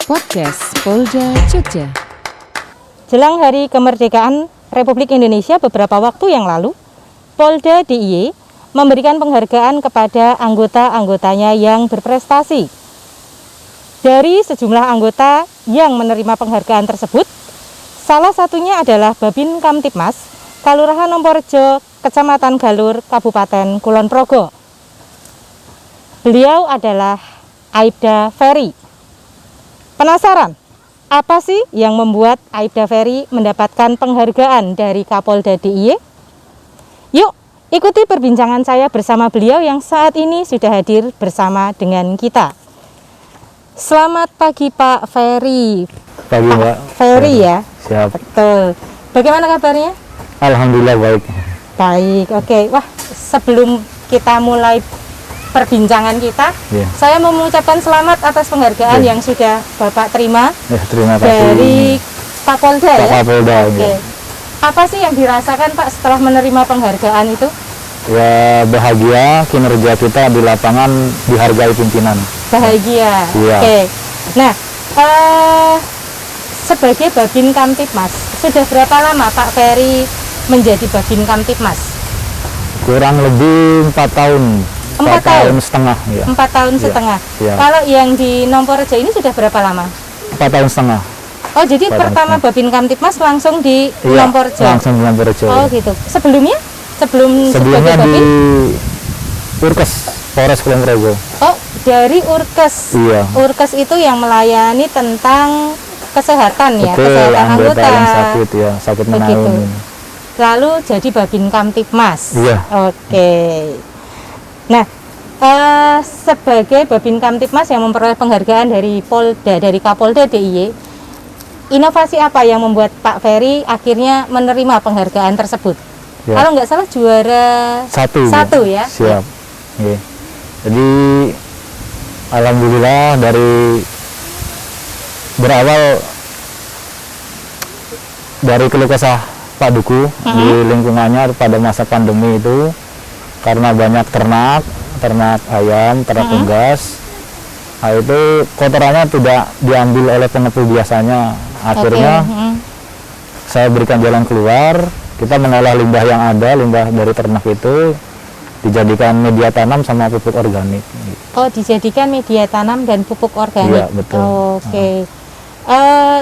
Podcast Polda Jogja. Jelang Hari Kemerdekaan Republik Indonesia beberapa waktu yang lalu, Polda DIY memberikan penghargaan kepada anggota-anggotanya yang berprestasi. Dari sejumlah anggota yang menerima penghargaan tersebut, salah satunya adalah Babin Kamtibmas, Kelurahan Nomporrejo, Kecamatan Galur, Kabupaten Kulon Progo. Beliau adalah Aibda Ferry. Penasaran, apa sih yang membuat Aibda Ferry mendapatkan penghargaan dari Kapolda DIY? Yuk, ikuti perbincangan saya bersama beliau yang saat ini sudah hadir bersama dengan kita. Selamat pagi Pak Ferry. Pagi Mbak. Ferry ya? Siap. Betul. Bagaimana kabarnya? Alhamdulillah baik. Baik, oke. Wah, sebelum kita mulai perbincangan kita, saya mau mengucapkan selamat atas penghargaan yang sudah Bapak terima terima kasih dari Kapolda ya? Kapolda. Oke. Apa sih yang dirasakan Pak setelah menerima penghargaan itu? Ya bahagia, kinerja kita di lapangan dihargai pimpinan. Bahagia. Iya. Oke. Nah, sebagai Babin Kamtibmas, sudah berapa lama Pak Ferry menjadi Babin Kamtibmas? Kurang lebih 4 tahun. 4 tahun setengah ya. 4 tahun setengah. Iya. Kalau yang di Nomporrejo ini sudah berapa lama? 4 tahun setengah. Oh, jadi pertama Babin Kamtibmas langsung di Nomporrejo. Langsung di Nomporrejo. Oh, gitu. Sebelumnya Sebelumnya di Urkes, Polres Kulon Progo. Oh, dari Urkes. Iya. Urkes itu yang melayani tentang kesehatan ya, Betul, kesehatan anggota yang sakit ya, sakit menaun. Lalu jadi Babin Kamtibmas. Iya. Oke. Nah, sebagai Babin Kamtibmas yang memperoleh penghargaan dari Polda, dari Kapolda DIY, inovasi apa yang membuat Pak Ferry akhirnya menerima penghargaan tersebut? Ya. Kalau nggak salah juara satu ya? Siap. Ya. Jadi alhamdulillah dari berawal dari keluh kesah Pak Duku di lingkungannya pada masa pandemi itu, karena banyak ternak ayam, ternak unggas, itu kotorannya tidak diambil oleh pengepul biasanya. Akhirnya saya berikan jalan keluar. Kita mengolah limbah yang ada, limbah dari ternak itu dijadikan media tanam sama pupuk organik. Oh, dijadikan media tanam dan pupuk organik. Iya, betul. Oke.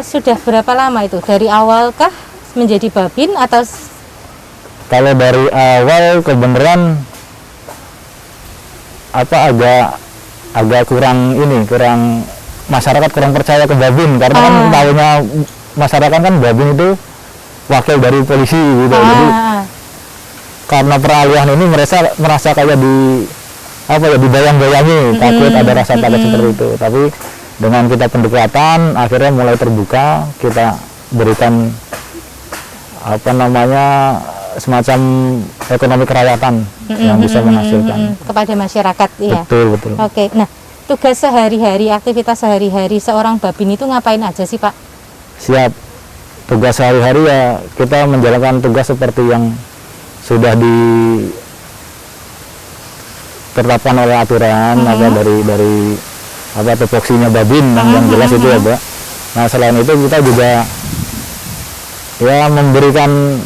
Sudah berapa lama itu? Dari awalkah menjadi Babin atau? Kalau dari awal kebenaran agak kurang masyarakat kurang percaya ke Babin, karena kan tahunya masyarakat kan Babin itu wakil dari polisi gitu. Jadi karena peralihan ini merasa kayak dibayang-bayangi, takut ada rasa takut seperti itu. Tapi dengan kita pendekatan akhirnya mulai terbuka, kita berikan semacam ekonomi kerakyatan yang bisa menghasilkan kepada masyarakat. Betul. Oke. Nah, tugas sehari-hari, aktivitas sehari-hari seorang Babin itu ngapain aja sih Pak? Siap. Tugas sehari-hari ya kita menjalankan tugas seperti yang sudah ditetapkan oleh aturan dari tupoksinya Babin yang jelas itu ya, Mbak. Nah, selain itu kita juga ya memberikan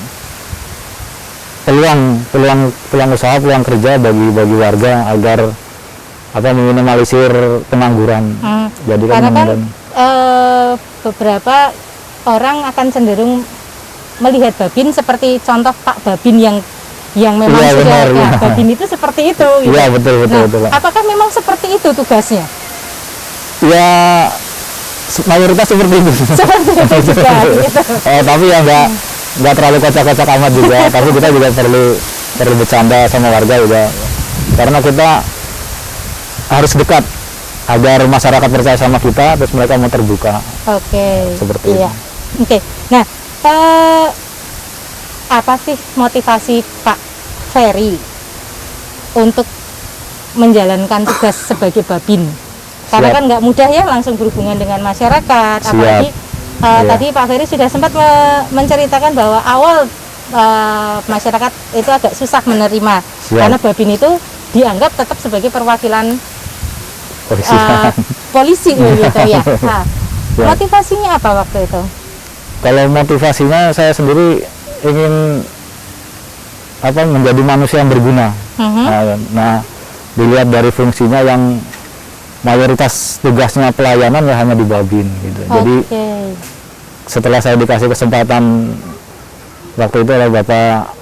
peluang usaha, peluang kerja bagi warga agar meminimalisir pengangguran. Jadi karena kan beberapa orang akan cenderung melihat Babin seperti contoh Pak Babin yang memang sudah Babin itu seperti itu. Iya, betul. Apakah memang seperti itu tugasnya? Ya, mayoritas seperti itu. Seperti itu juga. Gitu. Tapi ya nggak terlalu kocak-kocak amat juga. Tapi kita juga perlu bercanda sama warga juga, karena kita harus dekat agar masyarakat percaya sama kita, terus mereka mau terbuka. Oke. Seperti itu. Oke. Nah, apa sih motivasi Pak Ferry untuk menjalankan tugas sebagai Babin? Karena kan nggak mudah ya langsung berhubungan dengan masyarakat. Apalagi tadi Pak Ferry sudah sempat menceritakan bahwa awal masyarakat itu agak susah menerima. Karena Babin itu dianggap tetap sebagai perwakilan polisi gitu ya. Nah, Ya. Motivasinya apa waktu itu? Kalau motivasinya saya sendiri ingin menjadi manusia yang berguna. Nah, dilihat dari fungsinya yang mayoritas tugasnya pelayanan ya hanya di Babin gitu. Jadi setelah saya dikasih kesempatan waktu itu oleh Bapak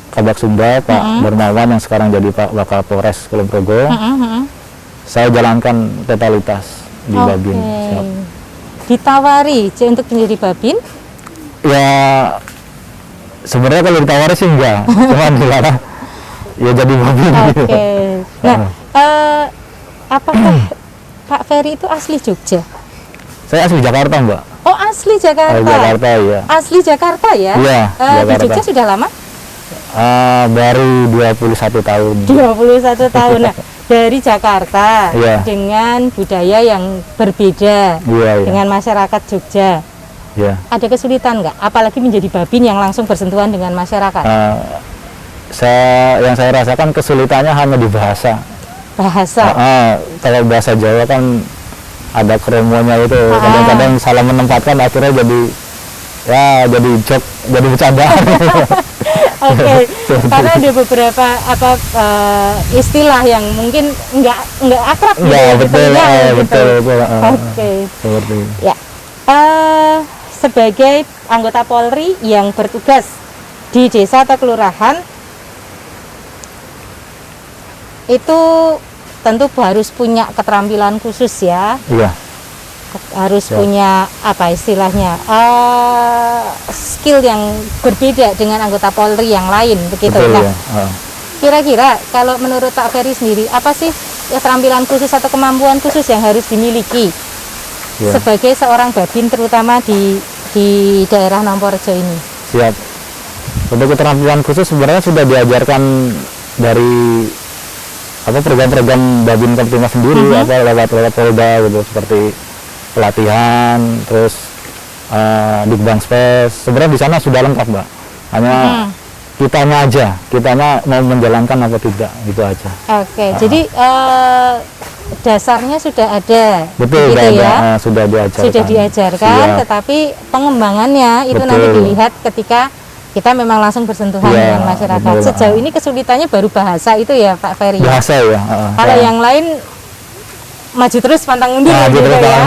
Kabak Sumba, Pak Darmawan yang sekarang jadi Pak Wakapolres Kulon Progo, saya jalankan totalitas di Babin. Siap. Ditawari untuk menjadi Babin? Ya sebenarnya kalau ditawari sih enggak, cuma dilarang ya jadi Babin. Gitu. Nah, apakah Pak Ferry itu asli Jogja? Saya asli Jakarta, Mbak. Oh, asli Jakarta. Jakarta, ya. Asli Jakarta ya? Iya, di Jogja sudah lama? Baru 21 tahun. 21 tahun. Nah, dari Jakarta dengan budaya yang berbeda dengan masyarakat Jogja. Ada kesulitan nggak? Apalagi menjadi Babin yang langsung bersentuhan dengan masyarakat. Yang saya rasakan kesulitannya hanya di bahasa. Kalau bahasa Jawa kan ada kromonya itu, kadang-kadang salah menempatkan akhirnya jadi joke, jadi bercandaan. Karena ada beberapa istilah yang mungkin nggak akrab gitu. Betul. Seperti ya. Sebagai anggota Polri yang bertugas di desa atau kelurahan, itu tentu harus punya keterampilan khusus ya. Harus punya skill yang berbeda dengan anggota Polri yang lain begitu. Kira-kira kalau menurut Pak Ferry sendiri, apa sih keterampilan khusus atau kemampuan khusus yang harus dimiliki sebagai seorang Babin, terutama di daerah Nomporjo ini? Siap. Untuk keterampilan khusus sebenarnya sudah diajarkan dari program-program Babin Kamtipmas sendiri, lewat Polda gitu, seperti pelatihan, terus Dikbang Spes. Sebenarnya di sana sudah lengkap, Mbak. Hanya kitanya mau menjalankan apa tidak, gitu aja. Jadi dasarnya sudah ada. Betul, gitu ya. Sudah diajarkan. Sudah diajarkan, tetapi pengembangannya itu nanti dilihat ketika kita memang langsung bersentuhan dengan masyarakat. Sejauh ini kesulitannya baru bahasa itu ya, Pak Ferry. Bahasa ya. Kalau yang lain maju terus pantang mundur gitu ya.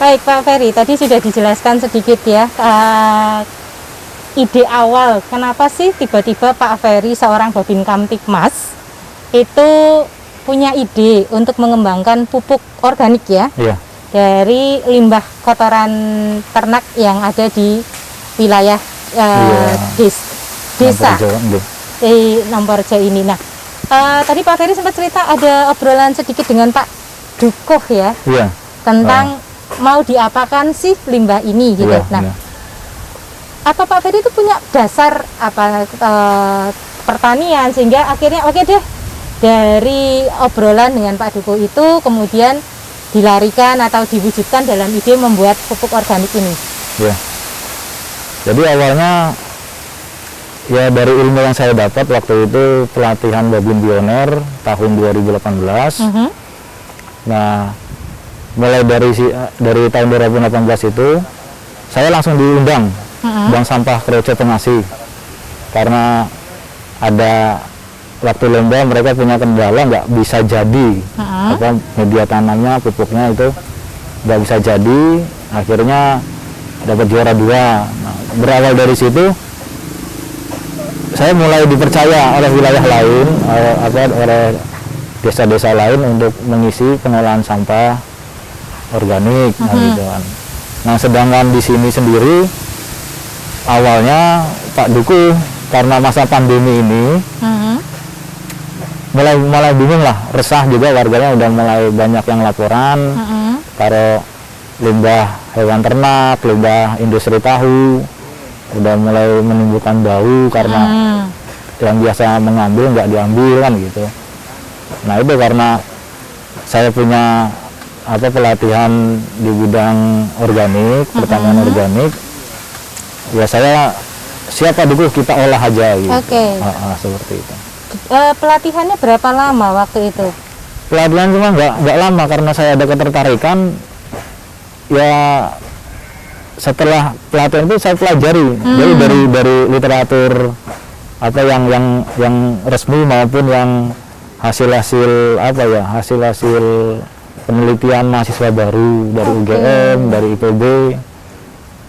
Baik Pak Ferry, tadi sudah dijelaskan sedikit ya ide awal kenapa sih tiba-tiba Pak Ferry seorang Babin Kamtipmas itu punya ide untuk mengembangkan pupuk organik ya, dari limbah kotoran ternak yang ada di wilayah desa di Nomporjo ini. Nah, tadi Pak Ferry sempat cerita ada obrolan sedikit dengan Pak Dukuh ya, tentang mau diapakan sih limbah ini gitu. Apa Pak Ferry itu punya dasar pertanian sehingga akhirnya oke deh, dari obrolan dengan Pak Dukuh itu kemudian dilarikan atau diwujudkan dalam ide membuat pupuk organik ini? Jadi awalnya ya dari ilmu yang saya dapat waktu itu pelatihan Babin Pioner tahun 2018. Nah, mulai dari tahun 2018 itu saya langsung diundang Bank Sampah Kroco Pengasih, karena ada waktu lomba mereka punya kendala nggak bisa jadi media tanamnya, pupuknya itu nggak bisa jadi, akhirnya dapat juara 2. Nah, berawal dari situ saya mulai dipercaya oleh wilayah lain, oleh desa-desa lain untuk mengisi pengolahan sampah organik, gitu kan. Nah, sedangkan di sini sendiri awalnya Pak Dukuh karena masa pandemi ini mulai bingung lah, resah juga warganya, udah mulai banyak yang laporan kalau limbah hewan ternak, limbah industri tahu udah mulai menimbulkan bau karena yang biasa mengambil nggak diambil kan gitu. Nah, itu karena saya punya pelatihan di bidang organik, pertanian organik, ya saya siapa dulu kita olah aja gitu. Seperti itu. Pelatihannya berapa lama waktu itu? Pelatihan cuma nggak lama karena saya ada ketertarikan. ya setelah pelatihan itu saya pelajari, jadi dari literatur apa yang resmi maupun yang hasil-hasil apa ya, hasil-hasil penelitian mahasiswa baru dari UGM, dari IPB.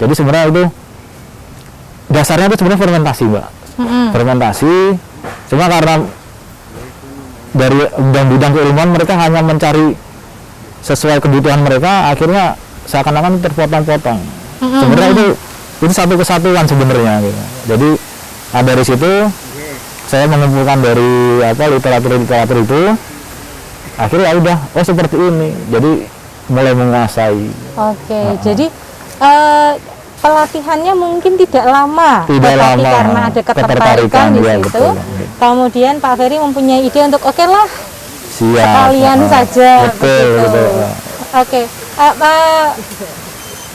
Jadi sebenarnya itu dasarnya itu sebenarnya fermentasi, Mbak. Fermentasi, cuma karena dari bidang keilmuan mereka hanya mencari sesuai kebutuhan mereka, akhirnya seakan-akan terpotong-potong. Sebenarnya itu satu kesatuan sebenarnya gitu. Jadi dari situ saya mengumpulkan dari apa literatur itu, akhirnya udah seperti ini, jadi mulai menguasai. Jadi pelatihannya mungkin tidak lama, tetapi karena ada ketertarikan di ya, situ, betul. Kemudian Pak Ferry mempunyai ide untuk Siap, sekalian saja, begitu.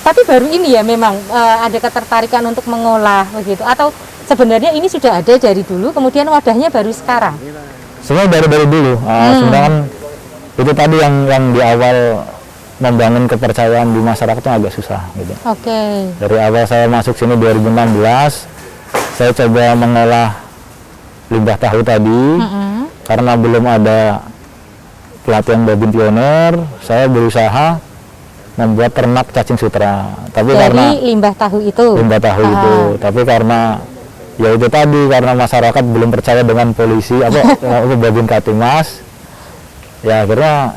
Tapi baru ini ya memang ada ketertarikan untuk mengolah begitu, atau sebenarnya ini sudah ada dari dulu, kemudian wadahnya baru sekarang? Sebenarnya dari dulu. Sebenarnya kan itu tadi yang di awal membangun kepercayaan di masyarakatnya agak susah gitu. Dari awal saya masuk sini 2016, saya coba mengolah limbah tahu tadi, karena belum ada pelatihan babin pioner, saya berusaha membuat ternak cacing sutra. Tapi dari karena limbah tahu itu. Tapi karena ya itu tadi, karena masyarakat belum percaya dengan polisi babin Katimas, ya akhirnya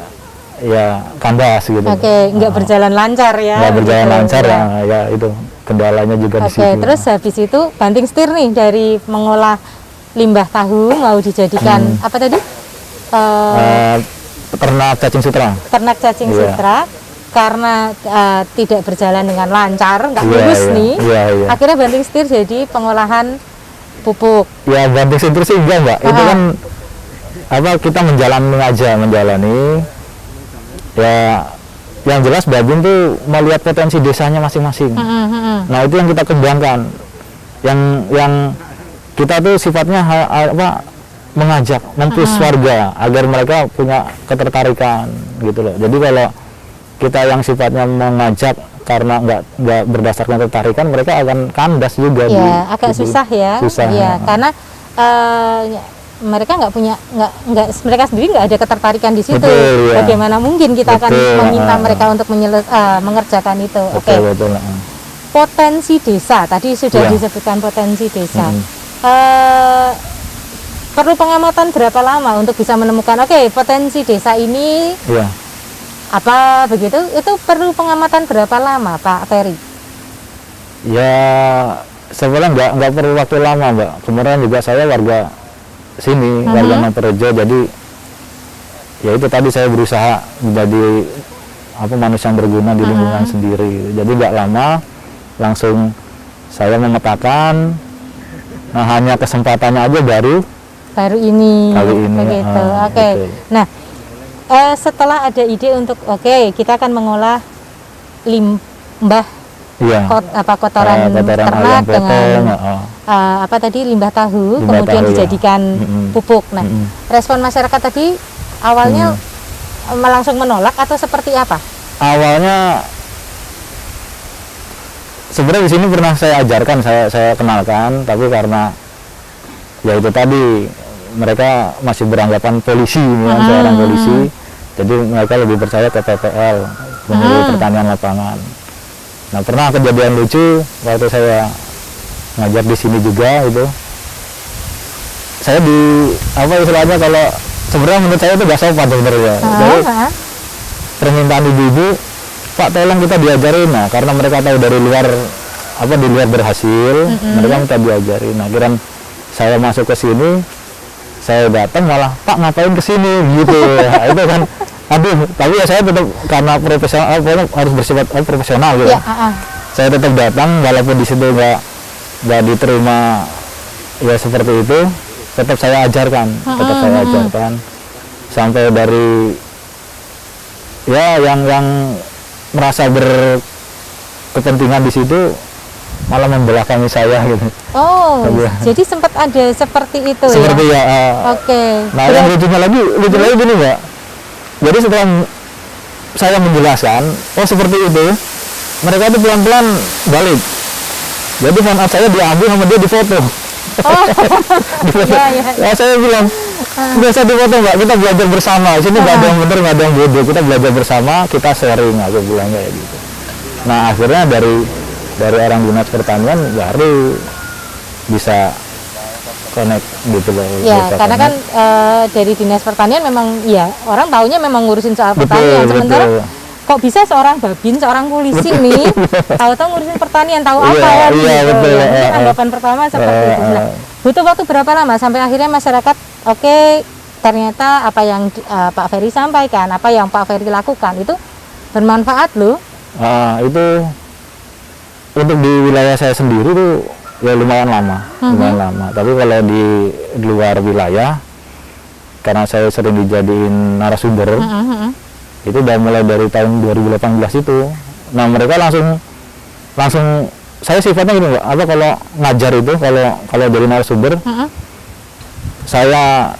ya kandas gitu. Nggak berjalan lancar ya. Nggak berjalan lancar ya itu kendalanya juga di situ. Terus habis itu banting setir nih, dari mengolah limbah tahu mau dijadikan apa tadi? Ternak cacing sutra. Ternak cacing sutra. Karena tidak berjalan dengan lancar, nggak lurus nih, akhirnya banting setir jadi pengolahan pupuk. Ya banting setir sih enggak, Mbak. Itu kan apa, kita menjalani. Ya yang jelas babin tuh melihat potensi desanya masing-masing. Nah itu yang kita kembangkan. Yang kita tuh sifatnya mengajak, mempush warga agar mereka punya ketertarikan gitu loh. Jadi kalau kita yang sifatnya mengajak karena nggak berdasarkan ketertarikan, mereka akan kandas juga. Ya, agak susah ya. Iya, karena mereka mereka sendiri nggak ada ketertarikan di situ. Betul, ya. Bagaimana mungkin kita akan meminta mereka untuk mengerjakan itu? Betul. Potensi desa tadi sudah disebutkan potensi desa. Perlu pengamatan berapa lama untuk bisa menemukan potensi desa ini? Apa begitu? Itu perlu pengamatan berapa lama, Pak Ferry? Ya sebenarnya nggak perlu waktu lama, Mbak. Kemarin juga saya warga sini, warga Nontorejo, jadi ya itu tadi saya berusaha menjadi manusia yang berguna di lingkungan sendiri. Jadi nggak lama langsung saya memetakan. Nah hanya kesempatannya aja baru ini. Kali ini. Begitu. Nah. Setelah ada ide untuk kita akan mengolah limbah kotoran ternak dengan limbah tahu, kemudian dijadikan pupuk. Nah, respon masyarakat tadi awalnya langsung menolak atau seperti apa? Awalnya sebenarnya di sini pernah saya ajarkan, saya kenalkan, tapi karena ya itu tadi mereka masih beranggapan polisi, seorang polisi, jadi mereka lebih percaya ke PPL, Menteri Pertanian Lapangan. Nah pernah kejadian lucu waktu saya ngajar di sini juga itu, saya istilahnya kalau sebenarnya menurut saya itu gak sopan sebenarnya. Jadi permintaan ibu-ibu, Pak tolong kita diajarin, nah karena mereka tahu dari luar di luar berhasil, mereka minta diajarin. Nah kira saya masuk ke sini, saya datang malah Pak ngapain kesini gitu. Itu kan tapi ya saya tetap karena profesional, harus bersifat profesional gitu. Saya tetap datang walaupun di situ nggak diterima ya seperti itu, tetap saya ajarkan, sampai dari ya yang merasa berkepentingan di situ malah membelakangi saya gitu. Jadi sempat ada seperti itu seperti ya. Nah yang lucunya lagi gini, Mbak. Jadi setelah saya menjelaskan, seperti itu, mereka tuh pelan-pelan balik. Jadi phone out saya diambil sama dia difoto. Oh. Difoto. Iya, iya. Ya, saya bilang, biasa difoto Mbak, kita belajar bersama. Di sini nggak ada yang benar, nggak ada yang bodoh. Kita belajar bersama, kita sharing, aku bilang kayak gitu. Nah, akhirnya dari orang dinas pertanian baru bisa connect gitu loh. Ya, bisa karena kan connect. dari dinas pertanian memang ya orang taunya memang ngurusin soal Betul, pertanian. Sementara betul. kok bisa seorang babin, seorang polisi nih tahu-tahu ngurusin pertanian, tahu Iya, apa kan? iya, gitu. betul. Ya, mungkin anggapan pertama seperti itu. Nah, butuh waktu berapa lama sampai akhirnya masyarakat oke, ternyata apa yang Pak Ferry sampaikan, apa yang Pak Ferry lakukan itu bermanfaat loh. Itu untuk di wilayah saya sendiri tuh ya lumayan lama, lumayan lama. Tapi kalau di luar wilayah, karena saya sering dijadiin narasumber, itu udah mulai dari tahun 2018 itu. Nah, mereka langsung saya sifatnya gini Mbak, apa kalau ngajar itu kalau dari narasumber, saya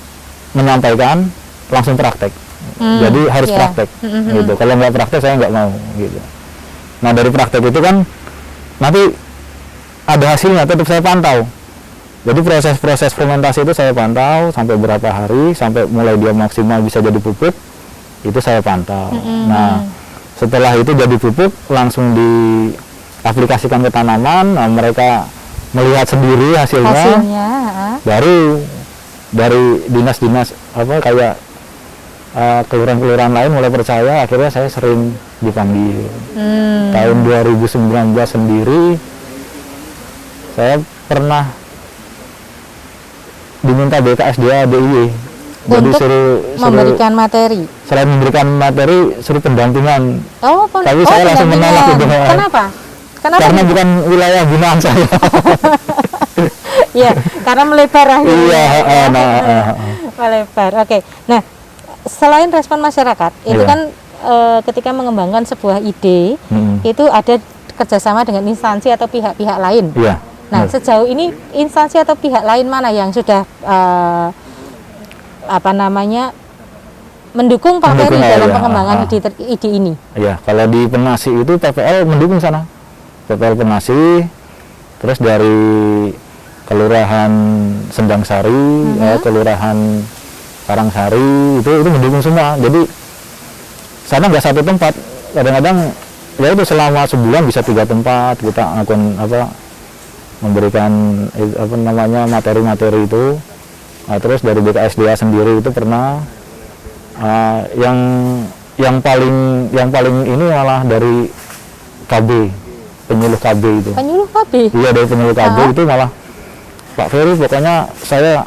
menyampaikan langsung praktek. Jadi harus praktek gitu. Kalau nggak praktek saya nggak mau gitu. Nah, dari praktek itu kan nanti ada hasilnya, tetap saya pantau. Jadi proses fermentasi itu saya pantau sampai berapa hari, sampai mulai dia maksimal bisa jadi pupuk, itu saya pantau. Nah, setelah itu jadi pupuk langsung diaplikasikan ke tanaman. Nah, mereka melihat sendiri hasilnya. Baru dari dinas-dinas apa kayak kelurahan-kelurahan lain mulai percaya, akhirnya saya sering dipanggil. Tahun 2019 sendiri saya pernah diminta BKSDA DIY. Jadi suruh memberikan materi. Selain memberikan materi, suruh pendampingan. Tapi saya langsung menolak itu. Kenapa? Karena bukan wilayah binaan saya. Iya, karena melebar akhirnya. Iya, melebar. Oke. Nah, selain respon masyarakat, itu kan ketika mengembangkan sebuah ide, itu ada kerjasama dengan instansi atau pihak-pihak lain. Iya. Nah, sejauh ini instansi atau pihak lain mana yang sudah mendukung Pak Ferry dalam pengembangan ide ini? Iya, kalau di Penasi itu PPL mendukung sana. PPL Penasi, terus dari Kelurahan Sendang Sari, Kelurahan Karangsari itu mendukung semua. Jadi sana nggak satu tempat, kadang-kadang ya itu selama sebulan bisa 3 tempat kita ngakun memberikan materi-materi itu. Nah, terus dari BKSDA sendiri itu pernah yang paling ini malah dari KB, penyuluh KB itu. Penyuluh KB? Iya, dari penyuluh KB itu malah Pak Ferry, pokoknya saya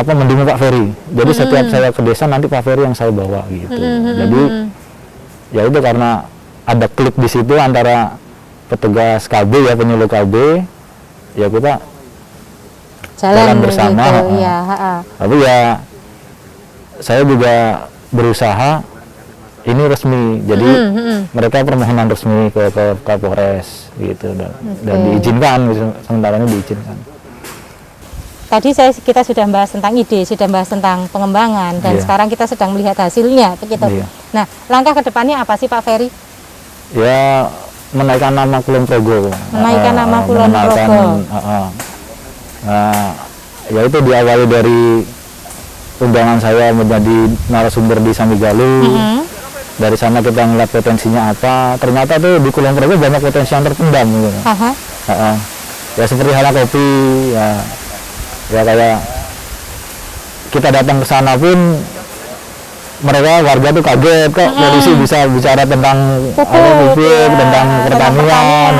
mendukung Pak Ferry. Jadi setiap saya ke desa nanti Pak Ferry yang saya bawa gitu. Jadi ya itu karena ada klik di situ antara petugas KB ya, penyuluh KB, ya kita jalan bersama. Gitu, ya. Tapi ya saya juga berusaha ini resmi, jadi mereka permohonan resmi ke Kapolres gitu dan diizinkan, sementara ini diizinkan. Tadi kita sudah bahas tentang ide, sudah bahas tentang pengembangan, dan sekarang kita sedang melihat hasilnya begitu. Nah, langkah kedepannya apa sih Pak Ferry? Ya, menaikkan nama Kulon Progo. Menaikkan nama Kulon Progo. Nah, ya itu diawali dari undangan saya menjadi narasumber di Samigalu. Dari sana kita ngeliat potensinya apa. Ternyata tuh di Kulon Progo banyak potensi yang terpendam gitu. Ya seperti halnya kopi, ya kayak kita datang ke sana pun warga tuh kaget kok polisi bisa bicara tentang pupuk, tentang pertanian.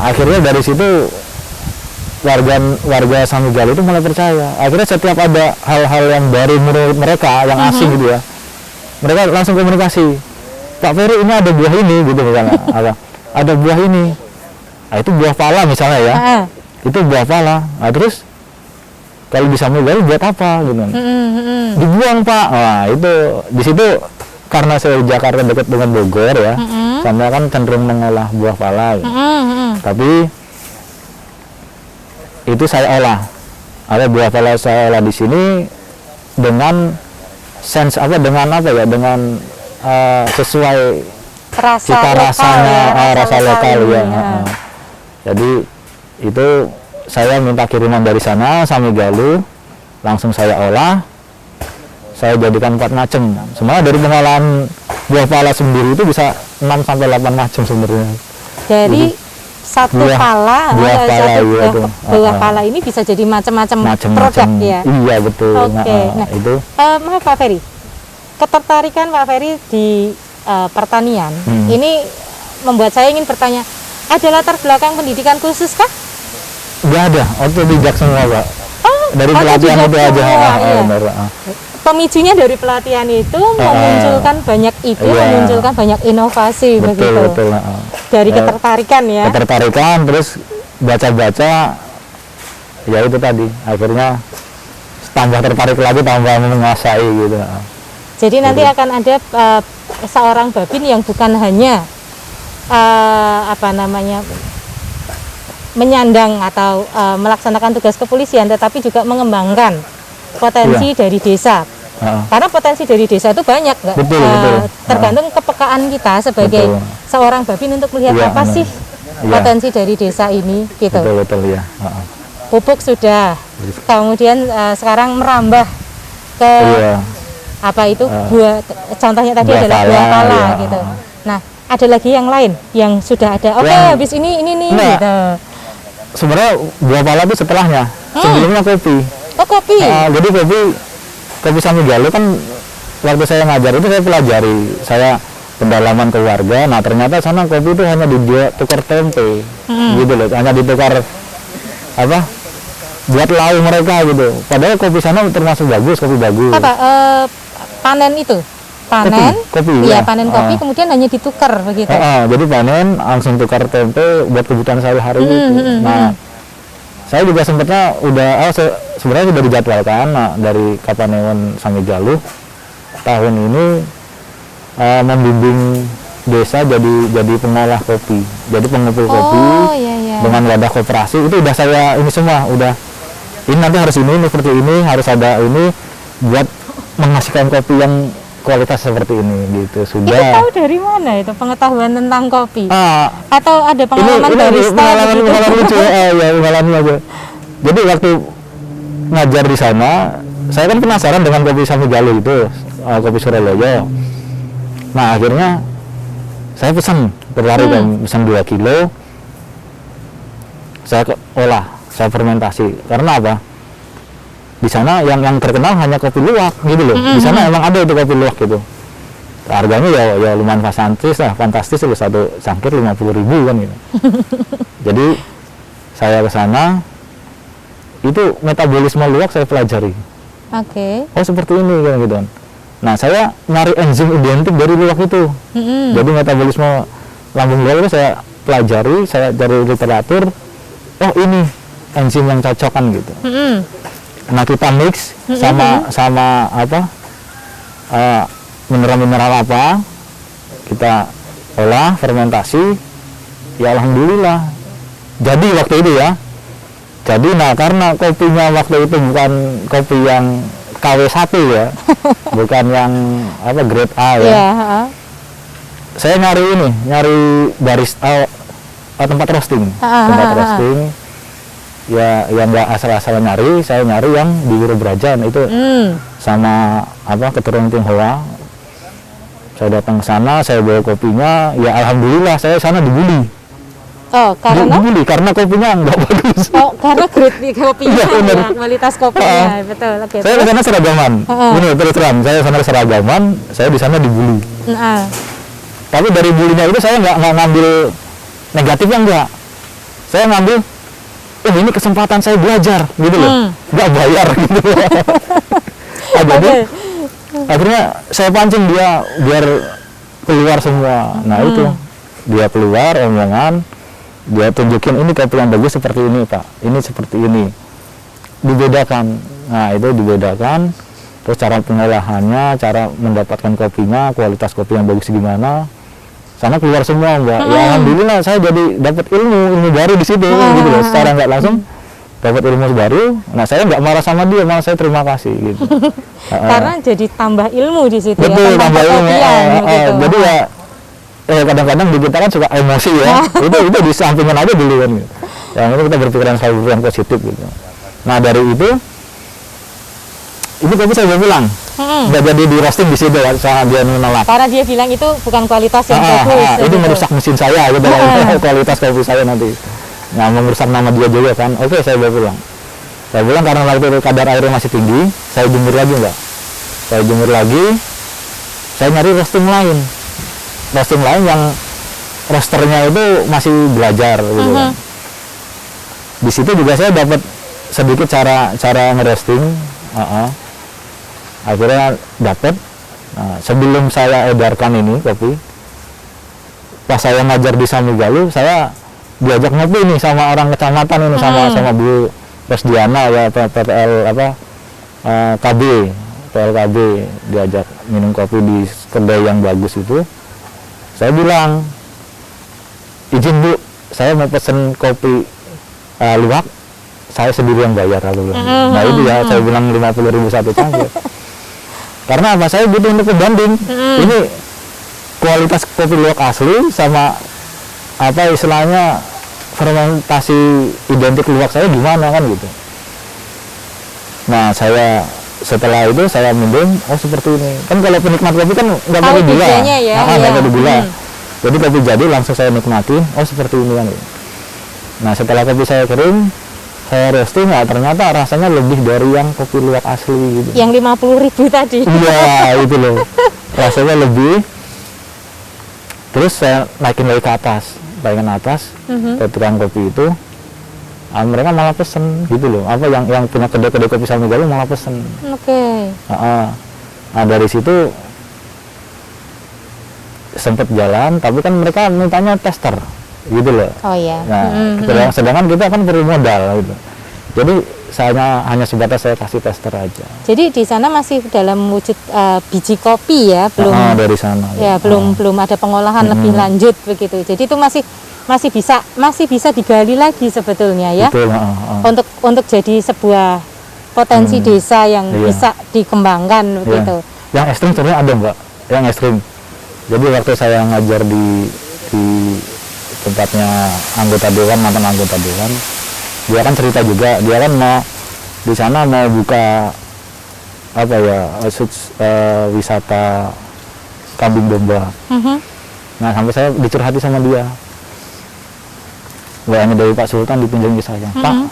Akhirnya dari situ warga Samigalu itu mulai percaya. Akhirnya setiap ada hal-hal yang baru menurut mereka, yang asing gitu ya, mereka langsung komunikasi, Pak Ferry ini ada buah ini gitu misalnya. Ada buah ini, nah, itu buah pala misalnya ya, itu buah pala. Nah, terus kalau di Samigalu buat apa gitu? Dibuang Pak. Nah, itu di situ karena saya Jakarta dekat dengan Bogor ya, sama kan cenderung mengolah buah pala. Gitu. Tapi itu saya olah. Ada buah pala saya olah di sini dengan dengan sesuai Rasa cita lokal rasanya, ya, rasa lokal ya. ini, ya. Jadi itu saya minta kiriman dari sana Samigalu, langsung saya olah, saya jadikan 4 macam. Sebenarnya dari pengolahan buah pala sendiri itu bisa 6 sampai 8 macam sebenarnya. Dari satu buah pala, itu. buah pala ini bisa jadi macam-macam produk ya. Iya betul. Oke. Nah, itu maaf Pak Ferry, ketertarikan Pak Ferry di pertanian ini membuat saya ingin bertanya, ada latar belakang pendidikan khusus kah? nggak ada, otodidak semua Pak. Oh, Dari pelatihan itu aja. iya. Benar. Pemicunya dari pelatihan itu memunculkan banyak ide, iya. memunculkan banyak inovasi begitu. Betul. Dari ketertarikan ya. Ketertarikan, terus baca-baca, ya itu tadi. Akhirnya tambah tertarik lagi, tambah menguasai gitu. Jadi nanti akan ada seorang babin yang bukan hanya menyandang atau melaksanakan tugas kepolisian, tetapi juga mengembangkan potensi dari desa. Karena potensi dari desa itu banyak, nggak? Betul. Tergantung kepekaan kita sebagai seorang babin untuk melihat apa sih potensi dari desa ini, gitu. Betul ya. Pupuk sudah, kemudian sekarang merambah ke apa itu buah, contohnya tadi buah adalah pala, buah pala ya. gitu. Nah, ada lagi yang lain yang sudah ada. Oke, habis ini nih gitu. Sebenarnya buah pala itu setelahnya. Sebelumnya kopi. Oh, kopi. Jadi kopi Samigalu kan waktu saya ngajar itu saya pelajari, saya pendalaman ke warga. Nah ternyata sana kopi itu hanya ditukar tempe, gitu loh, hanya ditukar buat lauk mereka gitu. Padahal kopi sana termasuk bagus, kopi bagus. Apa panen itu? Panen, kopi iya ya. panen kopi kemudian hanya ditukar begitu. Jadi panen langsung tukar tempe buat kebutuhan sehari-hari gitu. Nah saya juga sempatnya sebenarnya sudah dijadwalkan dari Kapanewon Samigalu tahun ini membimbing desa jadi pengolah kopi, jadi pengepul kopi dengan wadah koperasi. Itu udah saya ini semua, udah ini nanti harus ini seperti ini, harus ada ini buat menghasilkan kopi yang kualitas seperti ini gitu. Sudah. Itu tahu dari mana itu pengetahuan tentang kopi? Atau ada pengalaman barista? Pengalaman lucu pengalaman aja. Jadi waktu ngajar di sana, saya kan penasaran dengan kopi Samigalu itu, kopi Suralaya. Nah akhirnya saya pesan pesan 2 kilo, saya olah, saya fermentasi. Karena apa? Di sana yang terkenal hanya kopi luwak gitu loh. Di sana emang ada itu kopi luwak gitu. Harganya ya lumayan fantastis loh, satu cangkir 50.000 kan gitu. Jadi saya ke sana, itu metabolisme luwak saya pelajari. Oh seperti ini kan gitu. Nah saya nyari enzim identik dari luwak itu. Jadi metabolisme lambung luwak itu saya pelajari, saya cari literatur. Oh ini enzim yang cocok kan gitu. Nah kita mix sama mineral-mineral apa, kita olah, fermentasi, ya alhamdulillah. Jadi waktu itu ya. Jadi karena kopinya waktu itu bukan kopi yang KW1 ya, bukan yang grade A ya. Saya nyari barista, tempat roasting, ya yang nggak asal-asalan nyari. Saya nyari yang di Wirobrajan itu sama keturunan Tionghoa. Saya datang ke sana, saya bawa kopinya, ya alhamdulillah saya sana dibully. Dibully karena kopinya nggak bagus. Karena grade kopinya ya, kualitas kopinya betul. Saya di sana seragaman. Ini terus terang, saya sana seragaman, saya di sana dibully. Tapi dari bulinya itu saya nggak ngambil negatifnya, enggak. Saya ngambil ini kesempatan saya belajar gitu loh, nggak bayar gitu. Jadi akhirnya saya pancing dia biar keluar semua. Nah itu dia keluar omongan, dia tunjukin ini kopi yang bagus seperti ini Pak, ini seperti ini, dibedakan. Nah itu dibedakan, terus cara pengolahannya, cara mendapatkan kopinya, kualitas kopi yang bagus gimana, sana keluar semua Mbak. Ya alhamdulillah saya jadi dapat ilmu baru di situ gitu loh, secara nggak langsung dapat ilmu baru. Nah saya nggak marah sama dia, malah saya terima kasih gitu. Karena jadi tambah ilmu di situ. Betul, ya, tambah ilmu. begitu. Jadi ya kadang-kadang di kita kan suka emosi ya. itu disampingkan aja dulu kan. Gitu. Yang itu kita berpikiran selalu yang positif gitu. Nah dari itu ini kopi saya bawa pulang. Nggak jadi di roasting di situ sama dia menolak. Karena dia bilang itu bukan kualitas yang bagus. Itu gitu. merusak mesin saya gitu. Kualitas kopi saya nanti. Nah merusak nama dia juga kan. Oke, saya bawa pulang. Saya pulang karena waktu itu kadar airnya masih tinggi. Saya jemur lagi Mbak. Saya jemur lagi. Saya nyari roasting lain. Roasting lain yang roasternya itu masih belajar gitu kan. Di situ juga saya dapat sedikit cara ngeroasting. Akhirnya dapat. Nah, sebelum saya edarkan ini kopi, pas saya ngajar di Samigaluh, saya diajak ngopi nih sama orang kecamatan ini, sama Bu Rosdiana ya, PPL KB PLKB, diajak minum kopi di kedai yang bagus itu. Saya bilang, izin Bu, saya mau pesen kopi luwak, saya sendiri yang bayar lalu. Nah itu ya, saya bilang 50.000 satu cangkir. Karena apa? Saya butuh untuk pembanding. Ini kualitas kopi luwak asli sama apa istilahnya fermentasi identik luwak saya gimana kan gitu. Nah saya setelah itu saya minum, oh seperti ini. Kan kalau penikmat kopi kan nggak pakai gula, nggak pakai gula. Jadi kopi jadi langsung saya nikmati, oh seperti ini kan. Nah setelah kopi saya kering, saya roasting, ternyata rasanya lebih dari yang kopi luwak asli gitu. Yang 50.000 tadi. Iya itu loh, rasanya lebih. Terus saya naikin lagi ke atas, ke tukang kopi itu, mereka malah pesen gitu loh. Apa yang punya kedai-kedai kopi Samigaluh malah pesen. Oke. Nah dari situ sempet jalan, tapi kan mereka mintanya tester gitu loh. Oh iya. Nah, sedangkan kita kan perlu modal gitu. Jadi saya hanya sebatas saya kasih tester aja. Jadi di sana masih dalam wujud biji kopi ya, belum dari sana. Ya, belum ada pengolahan lebih lanjut begitu. Jadi itu masih bisa digali lagi sebetulnya ya. Betul, untuk jadi sebuah potensi desa yang bisa dikembangkan begitu. Yang ekstrim sebenarnya ada Mbak, yang ekstrim. Jadi waktu saya ngajar di tempatnya anggota dewan, mantan anggota dewan, dia kan cerita juga, dia kan mau di sana mau buka apa ya, wisata kambing domba. Nah sampai saya dicurhati sama dia, bayangin dari Pak Sultan dipinjam ke saya, Pak,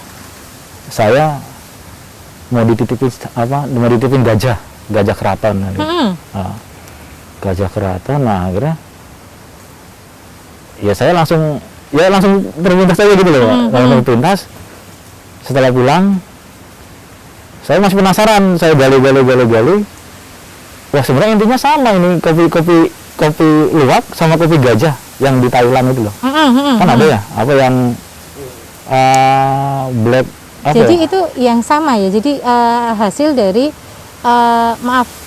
saya mau dititipin gajah keraton. Gajah keraton. Nah akhirnya ya saya langsung berpintas saja gitu loh, langsung berpintas. Setelah pulang saya masih penasaran, saya gali. Wah sebenarnya intinya sama ini, kopi luwak sama kopi gajah yang di Thailand itu loh. Kan ada ya apa yang black apa jadi ya? itu yang sama ya, jadi hasil dari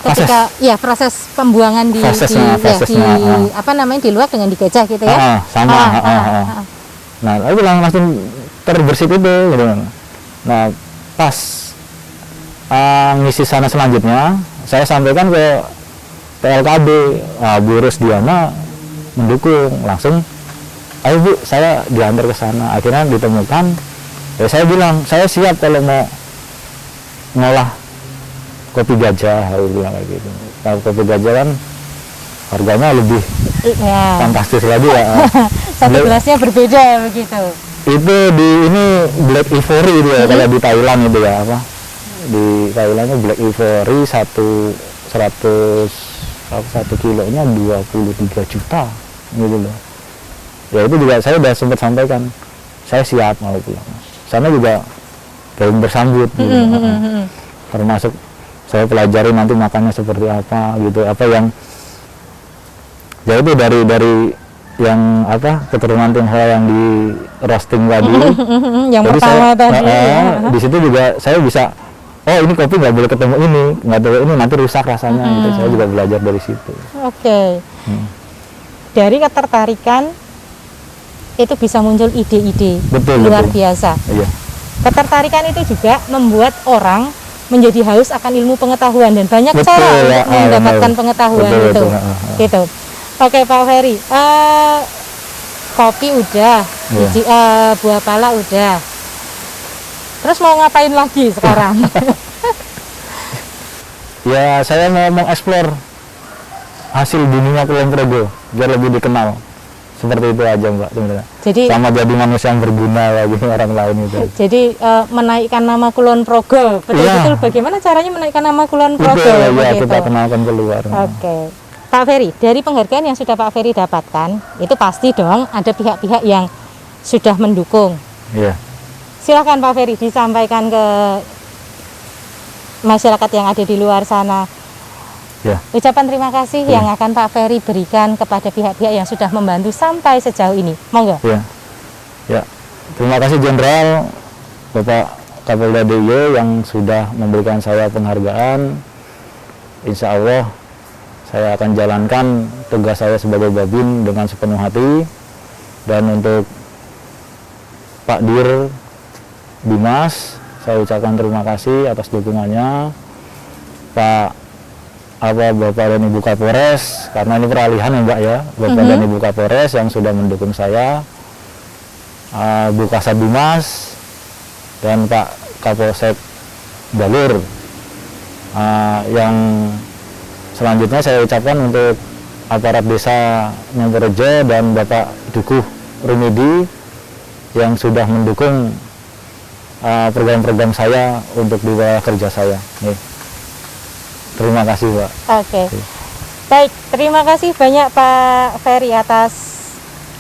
ketika proses pembuangan di apa namanya di luwak dengan di gajah gitu ya. Sama. Nah lalu langsung terbersit itu gitu. Nah pas ngisi sana selanjutnya saya sampaikan ke PLKB, Bu Rusdiana mendukung, langsung ayo Bu saya diantar ke sana. Akhirnya ditemukan, ya saya bilang saya siap kalau mau ngolah kopi gajah, aku bilang kayak gitu. Kalau kopi gajah kan harganya lebih fantastis lagi ya. Satu gelasnya berbeda begitu. Itu di ini Black Ivory itu ya, kalau di Thailand itu ya apa? Di Thailandnya Black Ivory 100 kilonya 23 juta gitu loh. Ya itu juga saya udah sempat sampaikan, saya siap mau pulang. Sana juga belum bersambut gitu. Termasuk saya pelajari nanti makannya seperti apa gitu, apa yang ya itu dari yang apa keturunan Tionghoa yang di roasting tadi. Yang jadi pertama tadi. Di situ juga saya bisa, oh ini kopi nggak boleh ketemu ini, nggak boleh ini nanti rusak rasanya gitu. Saya juga belajar dari situ. Oke. Dari ketertarikan itu bisa muncul ide-ide luar biasa. Iya. Ketertarikan itu juga membuat orang menjadi haus akan ilmu pengetahuan dan banyak Betul, cara ya, untuk mendapatkan benar. pengetahuan Betul, itu. betul, Gitu. Oke Pak Ferry, kopi udah, buah pala udah. Terus mau ngapain lagi sekarang? Ya saya mau mengeksplor hasil buminya Kulon Progo biar lebih dikenal. Seperti itu aja Mbak sebenarnya. Jadi sama jadi manusia yang berguna bagi orang lain itu. Jadi menaikkan nama Kulon Progo, betul-betul bagaimana caranya menaikkan nama Kulon Progo? Betul, ya, begitu. kita kenalkan keluar. Oke, Pak Ferry, dari penghargaan yang sudah Pak Ferry dapatkan, itu pasti dong ada pihak-pihak yang sudah mendukung. Iya. Silakan Pak Ferry disampaikan ke masyarakat yang ada di luar sana. Ya. Ucapan terima kasih yang akan Pak Ferry berikan kepada pihak-pihak yang sudah membantu sampai sejauh ini. Monggo. Ya. Ya. Terima kasih Jenderal Bapak Kapolda DIY yang sudah memberikan saya penghargaan. Insya Allah saya akan jalankan tugas saya sebagai Babin dengan sepenuh hati. Dan untuk Pak Dir Dimas, saya ucapkan terima kasih atas dukungannya. Bapak dan Ibu Kapolres, karena ini peralihan ya Mbak ya, Bapak dan Ibu Kapolres yang sudah mendukung saya, Bu Kasat Dimas dan Pak Kapolsek Balur. Yang selanjutnya saya ucapkan untuk aparat desa Nyamperejo dan Bapak Dukuh Rumidi yang sudah mendukung program-program saya untuk di wilayah kerja saya. Nih. Terima kasih Pak. Oke. Baik, terima kasih banyak Pak Ferry atas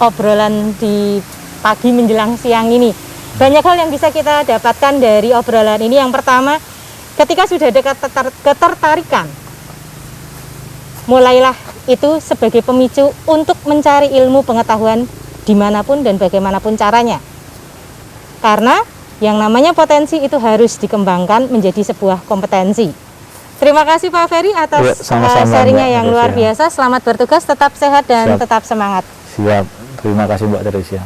obrolan di pagi menjelang siang ini. Banyak hal yang bisa kita dapatkan dari obrolan ini. Yang pertama, ketika sudah ada ketertarikan, mulailah itu sebagai pemicu untuk mencari ilmu pengetahuan dimanapun dan bagaimanapun caranya. Karena yang namanya potensi itu harus dikembangkan menjadi sebuah kompetensi. Terima kasih Pak Ferry atas sharingnya yang luar biasa. Selamat bertugas, tetap sehat dan tetap semangat. Siap, terima kasih Mbak Teresia.